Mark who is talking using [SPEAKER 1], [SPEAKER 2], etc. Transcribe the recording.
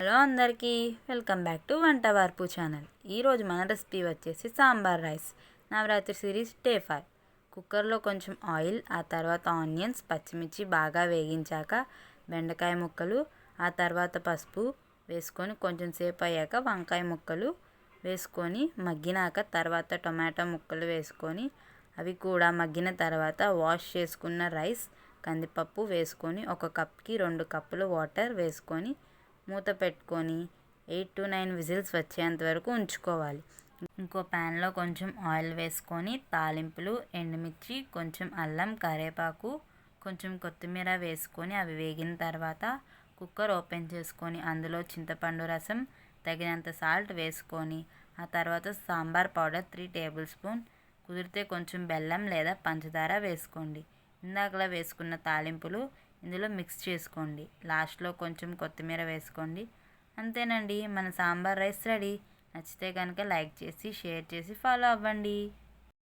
[SPEAKER 1] Hello అందరికీ, welcome back to వంట వార్పు ఛానల్. ఈరోజు మన రెసిపీ వచ్చేసి sambar rice. Navratri series day 5. కుక్కర్లో కొంచెం ఆయిల్, ఆ తర్వాత ఆనియన్స్, పచ్చిమిర్చి బాగా వేగించాక బెండకాయ ముక్కలు, ఆ తర్వాత పసుపు వేసుకొని కొంచెం సేపు అయ్యాక వంకాయ ముక్కలు వేసుకొని మగ్గినాక తర్వాత టొమాటో ముక్కలు వేసుకొని అవి కూడా మగ్గిన తర్వాత వాష్ చేసుకున్న రైస్, కందిపప్పు వేసుకొని 1 కప్కి 2 కప్పులు వాటర్ వేసుకొని మూత పెట్టుకొని 8 to 9 విజిల్స్ వచ్చేంత వరకు ఉంచుకోవాలి. ఇంకో ప్యాన్లో కొంచెం ఆయిల్ వేసుకొని తాలింపులు, ఎండుమిర్చి, కొంచెం అల్లం, కరివేపాకు, కొంచెం కొత్తిమీర వేసుకొని అవి వేగిన తర్వాత కుక్కర్ ఓపెన్ చేసుకొని అందులో చింతపండు రసం, తగినంత సాల్ట్ వేసుకొని ఆ తర్వాత సాంబార్ పౌడర్ 3 టేబుల్ స్పూన్, కుదిరితే కొంచెం బెల్లం లేదా పంచదార వేసుకోండి. ఇందాకలా వేసుకున్న తాలింపులు ఇందులో మిక్స్ చేసుకోండి. లాస్ట్లో కొంచెం కొత్తిమీర వేసుకోండి. అంతేనండి, మన సాంబార్ రైస్ రెడీ. నచ్చితే కనుక లైక్ చేసి, షేర్ చేసి ఫాలో అవ్వండి.